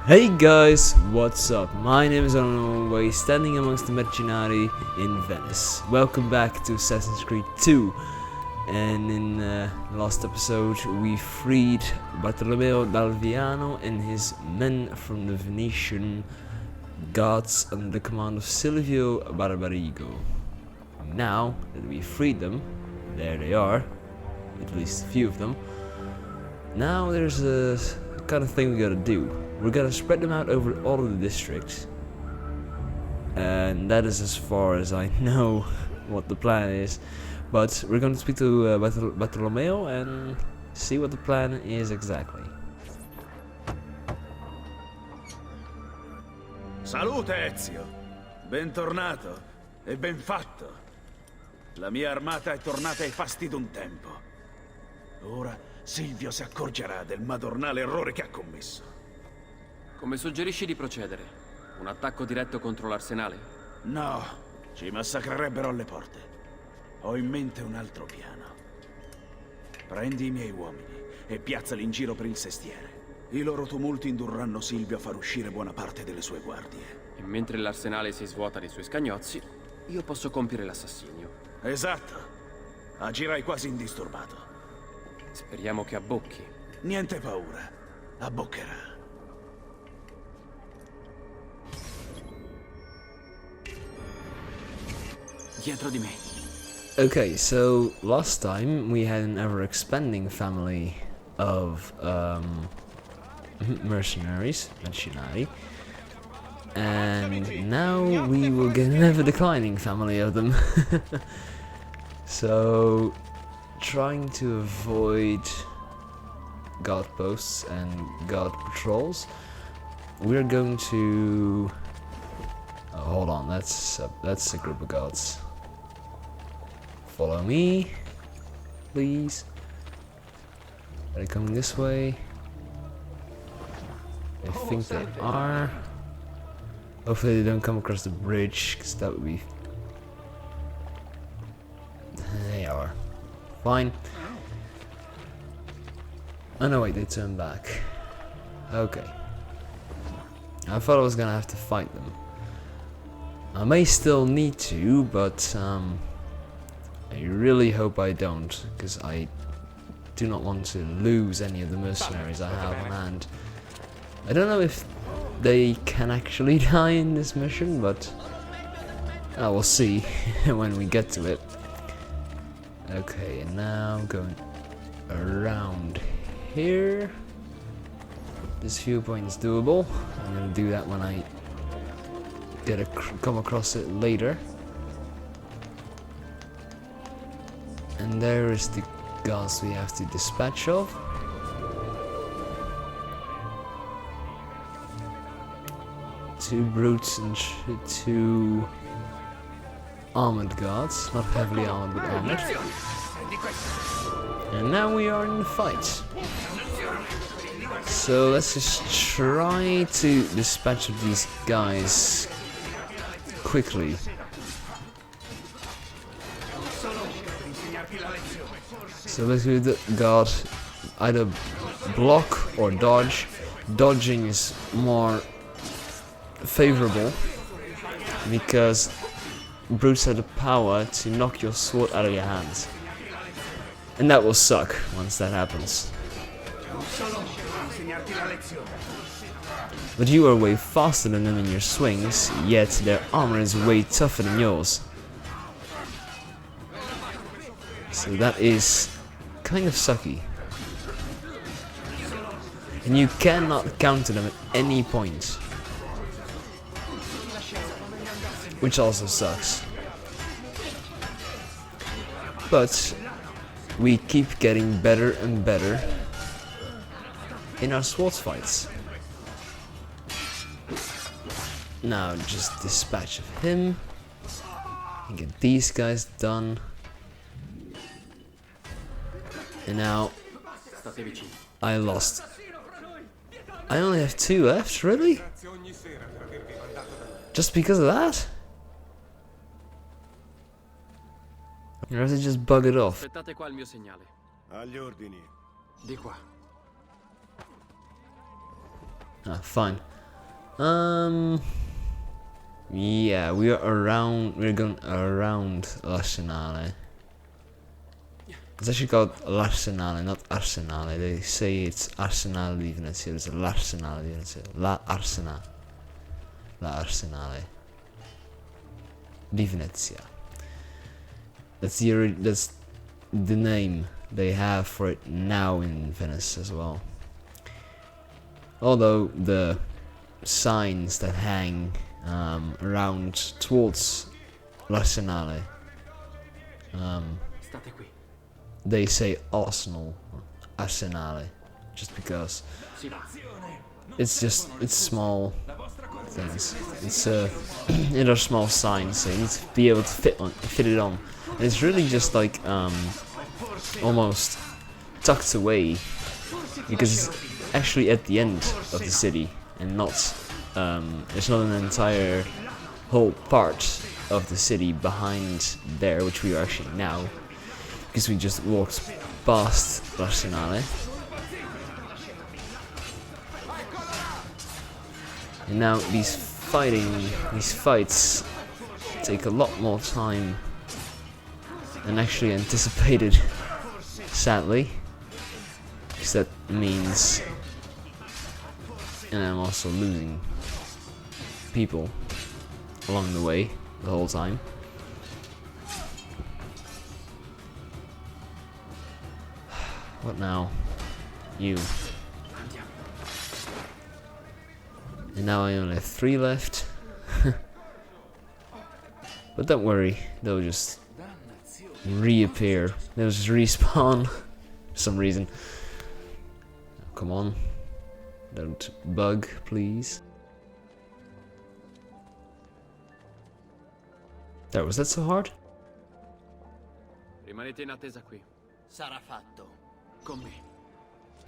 Hey guys, what's up? My name is Bartolomeo, standing amongst the milirary in Venice. Welcome back to Assassin's Creed 2. And in the last episode we freed Bartolomeo d'Alviano and his men from the Venetian guards under the command of Silio Barbarigo. Now that we freed them, there they are, at least a few of them. Now there's a kind of thing we gotta do. We're gonna spread them out over all of the districts, and that is as far as I know what the plan is. But we're gonna speak to Bartolomeo and see what the plan is exactly. Salute Ezio, bentornato e ben fatto. La mia armata è tornata ai fasti d'un tempo. Ora Silvio si accorgerà del madornale errore che ha commesso. Come suggerisci di procedere? Un attacco diretto contro l'Arsenale? No, ci massacrerebbero alle porte. Ho in mente un altro piano. Prendi i miei uomini e piazzali in giro per il sestiere. I loro tumulti indurranno Silvio a far uscire buona parte delle sue guardie. E mentre l'Arsenale si svuota dei suoi scagnozzi, io posso compiere l'assassinio. Esatto. Agirai quasi indisturbato. Speriamo che abbocchi. Niente paura. Abboccherà. Dietro di me. Okay, so last time we had an ever-expanding family of mercenaries, and now we will get an ever-declining family of them. So, trying to avoid guard posts and guard patrols, we're going to... Oh, hold on, that's a group of guards. Follow me, please. Are they coming this way? I think they are. Hopefully they don't come across the bridge, because that would be... They are. Fine. Oh no, wait, they turned back. Okay. I thought I was gonna have to fight them. I may still need to, but I really hope I don't, because I do not want to lose any of the mercenaries I have on hand. I don't know if they can actually die in this mission, but we'll see when we get to it. Okay, and now going around here. This viewpoint is doable. I'm gonna do that when I come across it later. And there is the guards we have to dispatch of. Two brutes and two armored guards, not heavily armored but armored. And now we are in the fight. So let's just try to dispatch of these guys quickly. So basically the guard either block or dodge. Dodging is more favorable because brutes have the power to knock your sword out of your hands. And that will suck once that happens. But you are way faster than them in your swings, yet their armor is way tougher than yours. So that is kind of sucky. And you cannot counter them at any point. Which also sucks. But we keep getting better and better in our swords fights. Now just dispatch of him and get these guys done. And now I lost. I only have two left, really? Just because of that? Or does it just bug it off? Aspettate qua il mio segnale. Agli ordini. Di qua. Ah, fine. Yeah, we're going around L'Arsenale. It's actually called L'Arsenale, not Arsenale. They say it's Arsenale di Venetia. It's L'Arsenale di Venetia. L'Arsenale di Venezia. That's the name they have for it now in Venice as well. Although the signs that hang around towards L'Arsenale, they say Arsenal or Arsenale, just because it's small things. It's it are small signs, so you need to be able to fit it on, and it's really just like almost tucked away, because it's actually at the end of the city and not there's not an entire whole part of the city behind there, which we are actually now, because we just walked past L'Arsenale. And now these fights take a lot more time than actually anticipated, sadly, because that means, and I'm also losing people along the way the whole time. What now? You. And now I only have 3 left. But don't worry, they'll just reappear. They'll just respawn for some reason. Come on. Don't bug, please. There, was that so hard? Rimanete in attesa qui. Sarà fatto. Con me.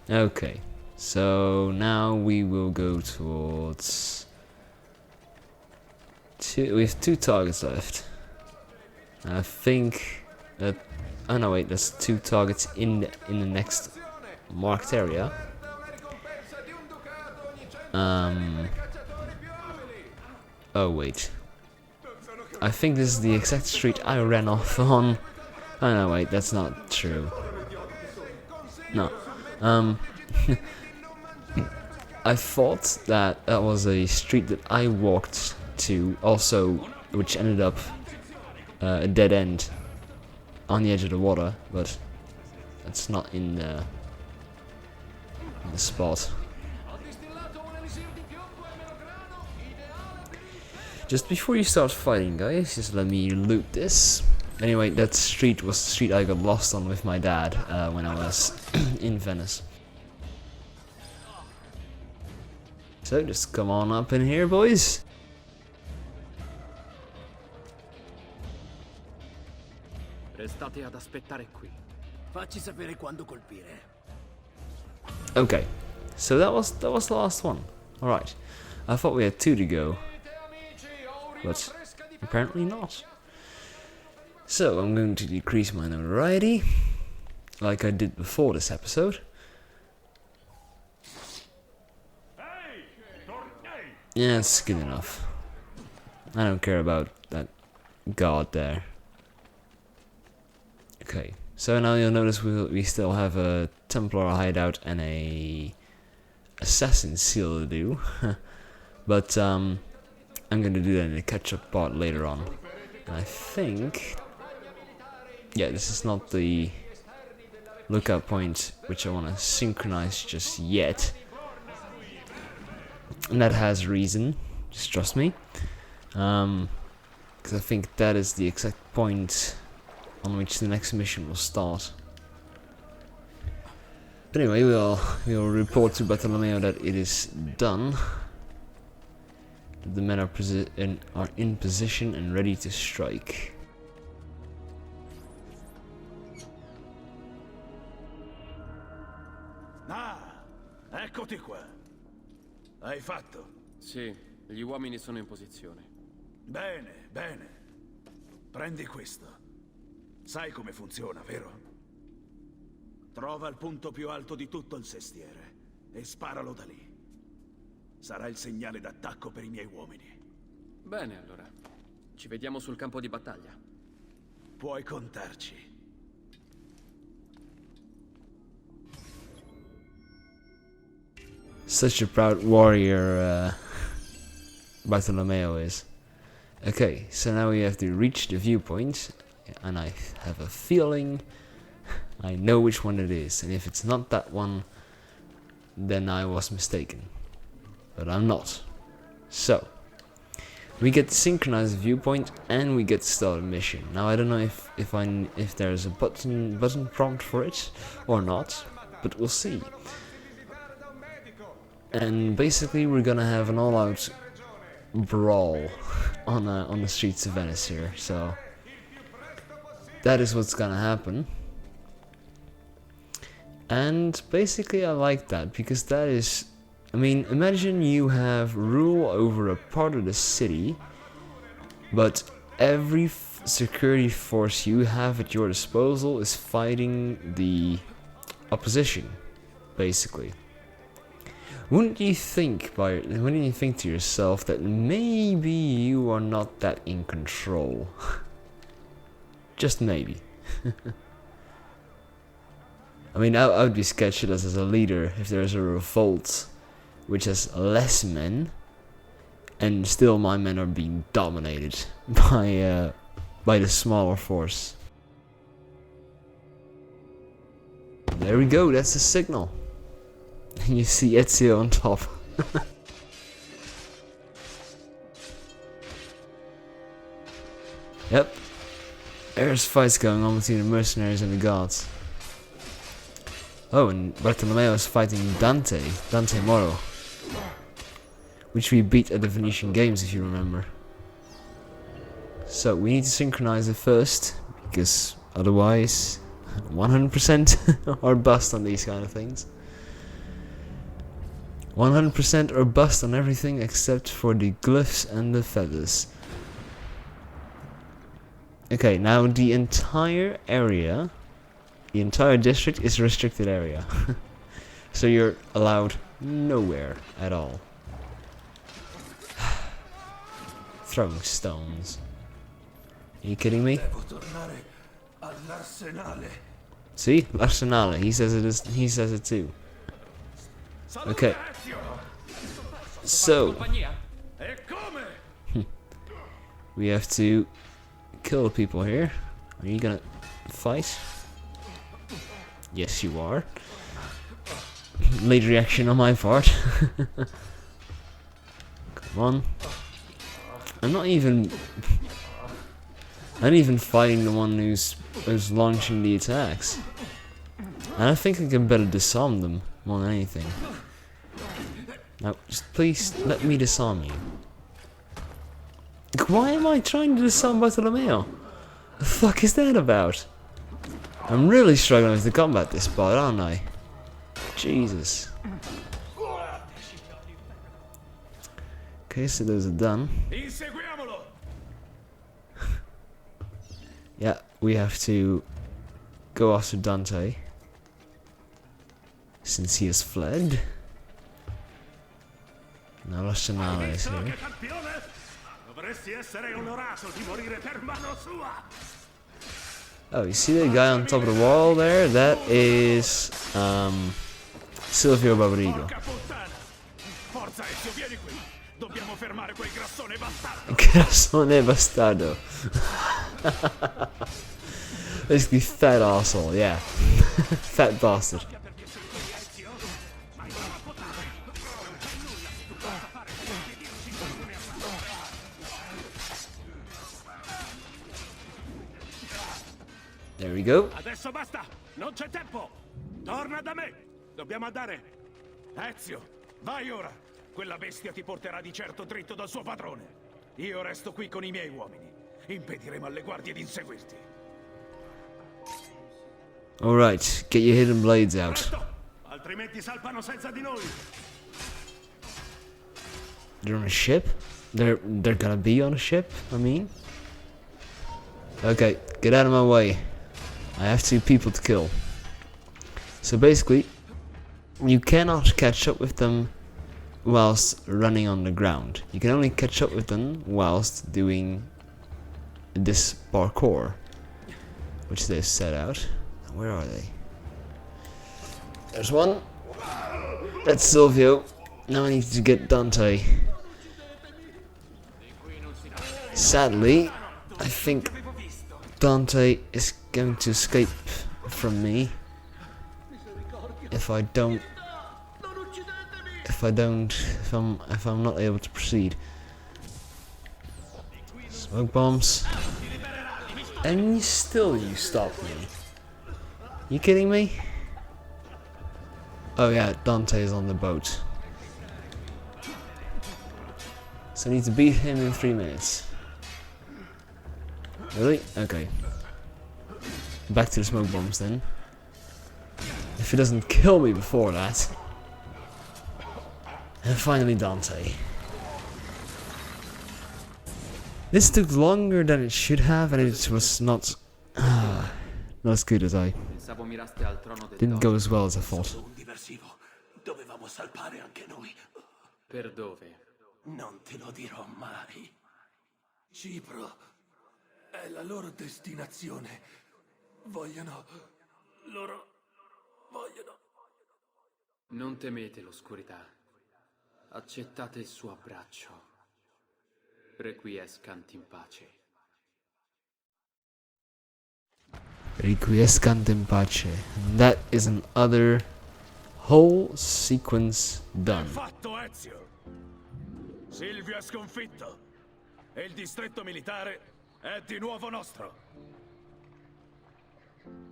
Okay, so now we will go towards we have 2 targets left. I think that, oh no wait, there's 2 targets in the next marked area. Oh wait, I think this is the exact street I ran off on. Oh no wait, that's not true. No. I thought that was a street that I walked to, also, which ended up a dead end on the edge of the water, but that's not in the spot. Just before you start fighting, guys, just let me loot this. Anyway, that street was the street I got lost on with my dad when I was in Venice. So just come on up in here, boys. Restate ad aspettare qui. Facci sapere quando colpire. Okay, so that was the last one. All right, I thought we had 2 to go, but apparently not. So I'm going to decrease my notoriety, like I did before this episode. Yeah, it's good enough. I don't care about that god there. Okay, so now you'll notice we still have a Templar hideout and a Assassin seal to do. But I'm gonna do that in a catch-up part later on. And I think, yeah, this is not the lookout point which I want to synchronize just yet. And that has reason, just trust me. Because I think that is the exact point on which the next mission will start. But anyway, we'll report to Bartolomeo that it is done. That the men are in position and ready to strike. Ah, eccoti qua. Hai fatto? Sì, gli uomini sono in posizione. Bene, bene. Prendi questo. Sai come funziona, vero? Trova il punto più alto di tutto il sestiere e sparalo da lì. Sarà il segnale d'attacco per i miei uomini. Bene, allora. Ci vediamo sul campo di battaglia. Puoi contarci. Such a proud warrior Bartolomeo is. Okay, so now we have to reach the viewpoint, and I have a feeling I know which one it is, and if it's not that one, then I was mistaken. But I'm not. So, we get to synchronize the viewpoint, and we get to start a mission. Now I don't know if there's a button prompt for it or not, but we'll see. And basically, we're gonna have an all-out brawl on the streets of Venice here. So that is what's gonna happen. And basically, I like that because that is, I mean, imagine you have rule over a part of the city, but every security force you have at your disposal is fighting the opposition, basically. Wouldn't you think to yourself that maybe you are not that in control? Just maybe. I mean, I would be scared shitless as a leader if there's a revolt which has less men, and still my men are being dominated by the smaller force. There we go, that's the signal. And you see Ezio on top. Yep. There's fights going on between the mercenaries and the guards. Oh, and Bartolomeo is fighting Dante Moro, which we beat at the Venetian Games, if you remember. So we need to synchronize it first, because otherwise 100% or bust on these kind of things. 100% or bust on everything except for the glyphs and the feathers. Okay, now the entire area, the entire district is a restricted area. So you're allowed nowhere at all. Throwing stones. Are you kidding me? See? L'Arsenale. He says it too. Okay. So we have to kill people here. Are you gonna fight? Yes, you are. Late reaction on my part. Come on. I'm not even fighting the one who's launching the attacks. And I think I can better disarm them more than anything. Now, just please let me disarm you. Why am I trying to disarm Bartolomeo? The fuck is that about? I'm really struggling with the combat this part, aren't I? Jesus. Okay, so those are done. Yeah, we have to go after Dante, since he has fled. Now L'Arsenale is here. Oh, you see the guy on top of the wall there? That is Silio Barbarigo. Grassone bastardo. Basically fat asshole, yeah. Fat bastard. There we go. Adesso basta, non c'è tempo. Torna da me. Dobbiamo andare. Ezio, vai ora. Quella bestia ti porterà di certo dritto dal suo padrone. Io resto qui con i miei uomini. Impediremo alle guardie di inseguirti. Alright, get your hidden blades out. Altrimenti salpano senza di noi. They're on a ship? They're gonna be on a ship, I mean? Okay, get out of my way. I have 2 people to kill. So basically, you cannot catch up with them whilst running on the ground. You can only catch up with them whilst doing this parkour, which they've set out. Where are they? There's one. That's Silvio. Now I need to get Dante. Sadly, I think Dante is going to escape from me if I'm not able to proceed. Smoke bombs. And you stopped me. You kidding me? Oh yeah, Dante is on the boat. So I need to beat him in 3 minutes. Really? Okay. Back to the smoke bombs then. If he doesn't kill me before that. And finally Dante. This took longer than it should have, and it was not as good as I. Didn't go as well as I thought. Dovevamo salpare anche noi. Per dove? Non te lo dirò mai. Cipro è la loro destinazione. Loro vogliono. Non temete l'oscurità. Accettate il suo abbraccio. Requiescant in pace. Requiescant in pace. And that is another whole sequence done. Fatto, Ezio. Silvio è sconfitto e il distretto militare è di nuovo nostro.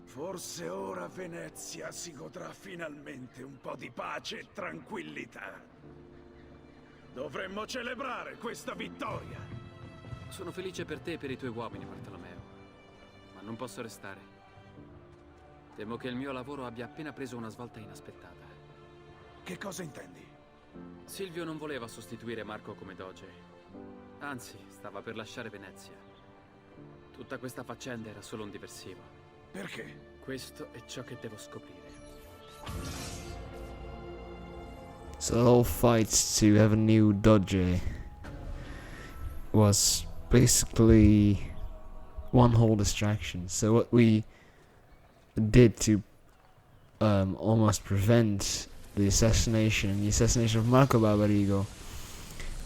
Forse ora Venezia si godrà finalmente un po' di pace e tranquillità. Dovremmo celebrare questa vittoria. Sono felice per te e per i tuoi uomini, Bartolomeo. Ma non posso restare. Temo che il mio lavoro abbia appena preso una svolta inaspettata. Che cosa intendi? Silvio non voleva sostituire Marco come doge. Anzi, stava per lasciare Venezia. Tutta questa faccenda era solo un diversivo. Perché? Questo è ciò che devo scoprire. So the whole fight to have a new Doge was basically one whole distraction. So what we did to almost prevent the assassination of Marco Barbarigo,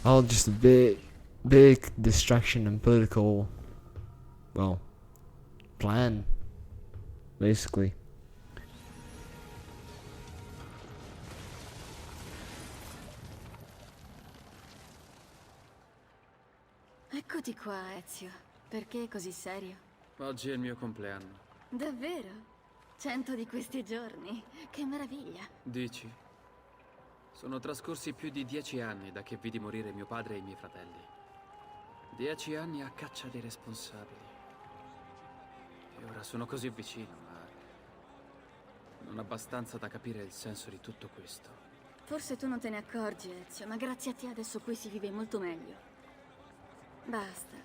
all just a big distraction and political, well, plan, basically. Eccoti qua, Ezio. Perché così serio? Oggi è il mio compleanno. Davvero? 100 di questi giorni? Che meraviglia! Dici? Sono trascorsi più di 10 anni da che vidi morire mio padre e i miei fratelli. 10 anni a caccia dei responsabili. E ora sono così vicino, ma non abbastanza da capire il senso di tutto questo. Forse tu non te ne accorgi, Ezio, ma grazie a te adesso qui si vive molto meglio. Basta.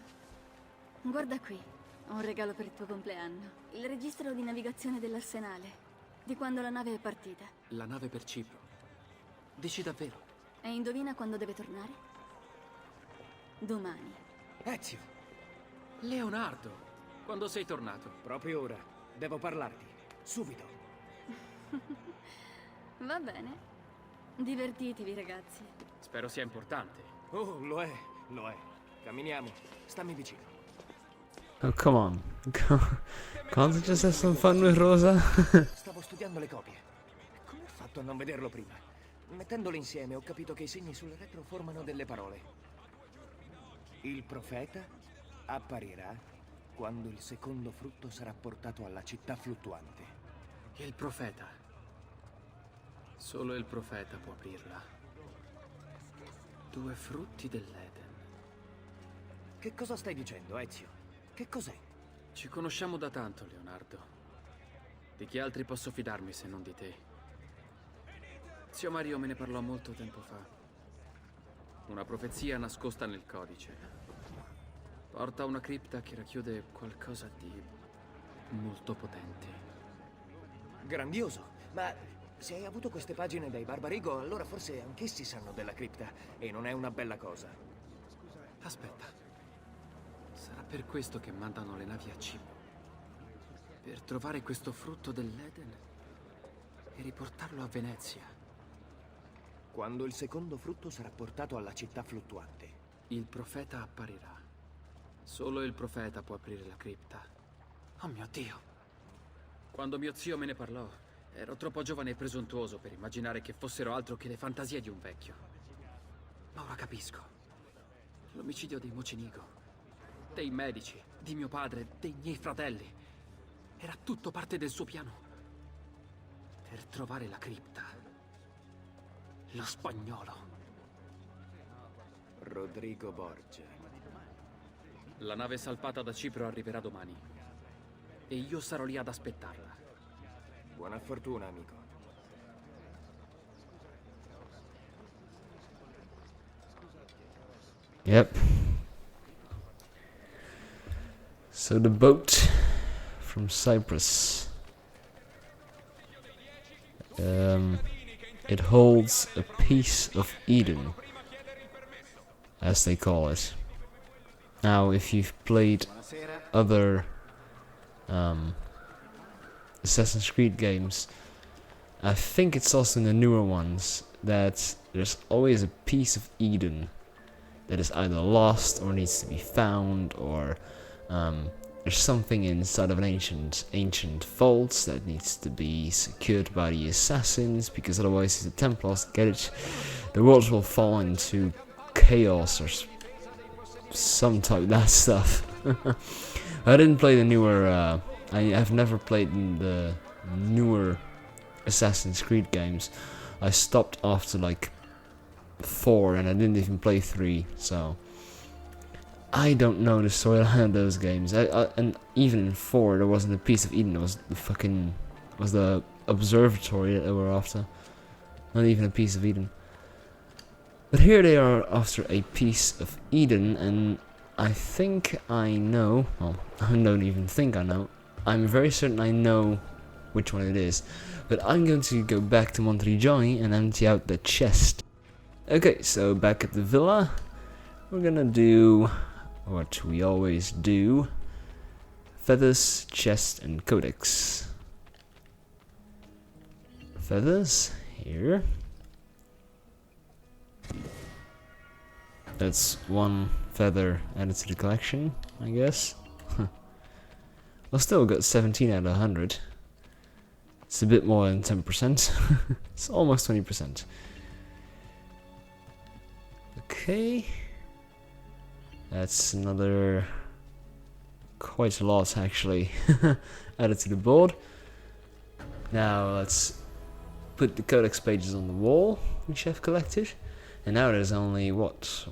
Guarda qui, ho un regalo per il tuo compleanno. Il registro di navigazione dell'Arsenale, di quando la nave è partita. La nave per Cipro. Dici davvero? E indovina quando deve tornare? Domani. Ezio, Leonardo, quando sei tornato? proprio ora. Devo parlarti. Subito. Va bene. Divertitevi, ragazzi. Spero sia importante. Oh, lo è, lo è. Camminiamo. Stammi vicino. Oh, come on. Can't I just have some fun with Rosa? Stavo studiando le copie. Come ho fatto a non vederlo prima? Mettendole insieme ho capito che i segni sul retro formano delle parole. Il profeta apparirà quando il secondo frutto sarà portato alla città fluttuante. Il profeta. Solo il profeta può aprirla. 2 frutti dell'Eden. Che cosa stai dicendo, Ezio? Che cos'è? Ci conosciamo da tanto, Leonardo. Di chi altri posso fidarmi se non di te? Zio Mario me ne parlò molto tempo fa. Una profezia nascosta nel codice. Porta a una cripta che racchiude qualcosa di molto potente. Grandioso, ma Se hai avuto queste pagine dai Barbarigo, allora forse anch'essi sanno della cripta, e non è una bella cosa. Aspetta. Sarà per questo che mandano le navi a Cipro. Per trovare questo frutto dell'Eden e riportarlo a Venezia. Quando il secondo frutto sarà portato alla città fluttuante. Il profeta apparirà. Solo il profeta può aprire la cripta. Oh mio Dio! Quando mio zio me ne parlò, ero troppo giovane e presuntuoso per immaginare che fossero altro che le fantasie di un vecchio. Ma ora capisco. L'omicidio dei Mocenigo, dei medici, di mio padre, dei miei fratelli. Era tutto parte del suo piano. Per trovare la cripta. Lo spagnolo. Rodrigo Borgia. La nave salpata da Cipro arriverà domani. E io sarò lì ad aspettarla. Buona fortuna, amico. Yep. So the boat from Cyprus. It holds a piece of Eden, as they call it. Now, if you've played other Assassin's Creed games, I think it's also in the newer ones that there's always a piece of Eden that is either lost or needs to be found, or there's something inside of an ancient vault that needs to be secured by the assassins, because otherwise if the Templars get it, the world will fall into chaos or some type of that stuff. I didn't play the newer, I have never played the newer Assassin's Creed games. I stopped after like 4 and I didn't even play 3, so I don't know the storyline of those games. And even in 4 there wasn't a piece of Eden, it was the observatory that they were after. Not even a piece of Eden. But here they are after a piece of Eden, and I think I know, well, I don't even think I know, I'm very certain I know which one it is. But I'm going to go back to Monteriggioni and empty out the chest. Okay, so back at the villa, we're gonna do what we always do: feathers, chest, and codex. Feathers, here. That's 1 feather added to the collection, I guess. Well, still got 17 out of 100. It's a bit more than 10%. It's almost 20%. Okay. That's another quite a lot actually added to the board. Now let's put the codex pages on the wall, which I've collected. And now there's only, what,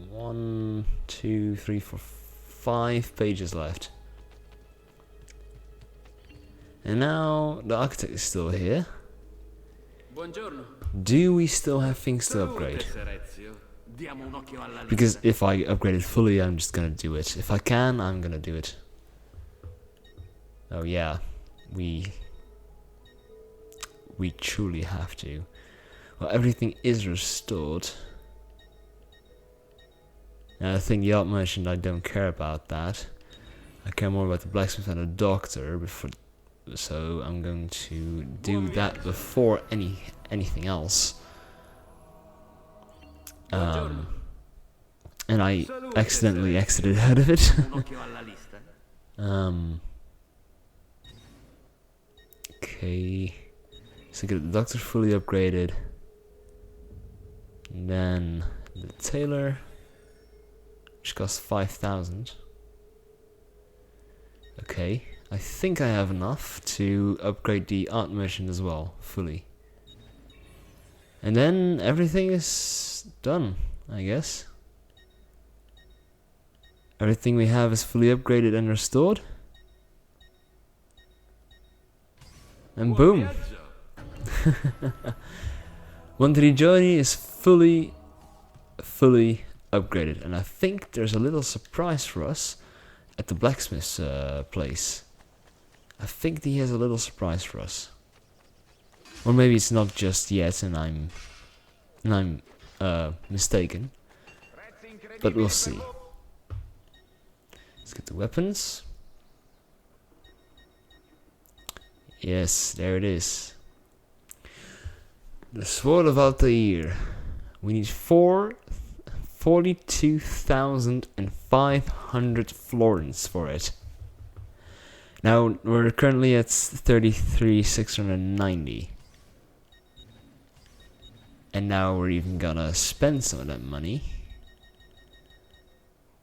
1, 2, 3, 4, 5 pages left. And now the architect is still here. Buongiorno. Do we still have things to upgrade? Because if I upgrade it fully, I'm just gonna do it. If I can, I'm gonna do it. Oh yeah, we truly have to. Well, everything is restored. And I think the art merchant, I don't care about that. I care more about the blacksmith and the doctor, so I'm going to do that before anything else. And I accidentally exited out of it. Okay. So get the doctor fully upgraded. And then the tailor, which costs 5,000. Okay, I think I have enough to upgrade the art merchant as well, fully. And then everything is done, I guess. Everything we have is fully upgraded and restored. And boom! Monteriggioni is fully upgraded, and I think there's a little surprise for us at the blacksmith's place. I think he has a little surprise for us. Or maybe it's not just yet and I'm mistaken. But we'll see. Let's get the weapons. Yes, there it is. The Sword of Altair. We need 42,500 florins for it. Now we're currently at 33,690. And now we're even gonna spend some of that money.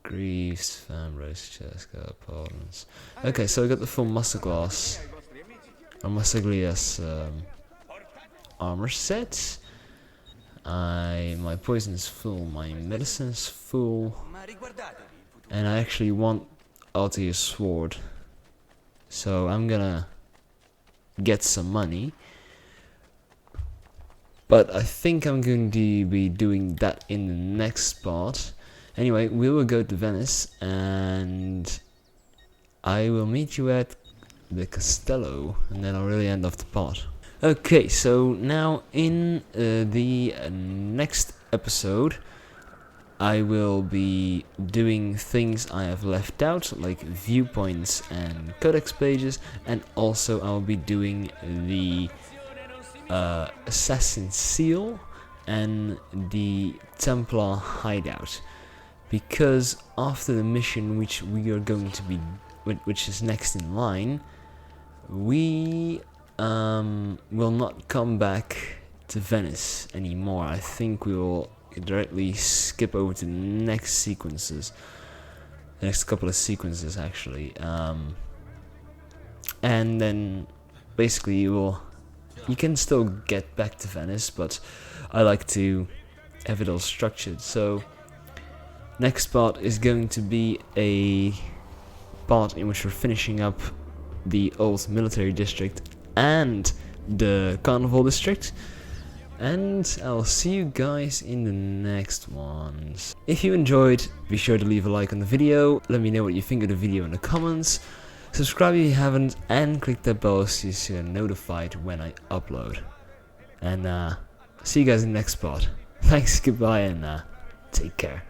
Greaves, Fambros, Cheska, Pollens. Okay, so I got the full Masterglass. Or Masterglass armor set. My poison is full, my medicine is full. And I actually want Altair's sword. So I'm gonna get some money. But I think I'm going to be doing that in the next part. Anyway, we will go to Venice and I will meet you at the Castello, and then I'll really end off the part. Okay, so now in the next episode I will be doing things I have left out, like viewpoints and codex pages, and also I'll be doing the Assassin seal and the Templar hideout, because after the mission which we are going to be, which is next in line, we will not come back to Venice anymore. I think we will directly skip over to the next sequences, the next couple of sequences actually, and then basically you can still get back to Venice, but I like to have it all structured. So next part is going to be a part in which we're finishing up the old military district and the carnival district, and I'll see you guys in the next ones. If you enjoyed, be sure to leave a like on the video, let me know what you think of the video in the comments, subscribe if you haven't, and click that bell so you're notified when I upload. And see you guys in the next part. Thanks, goodbye, and take care.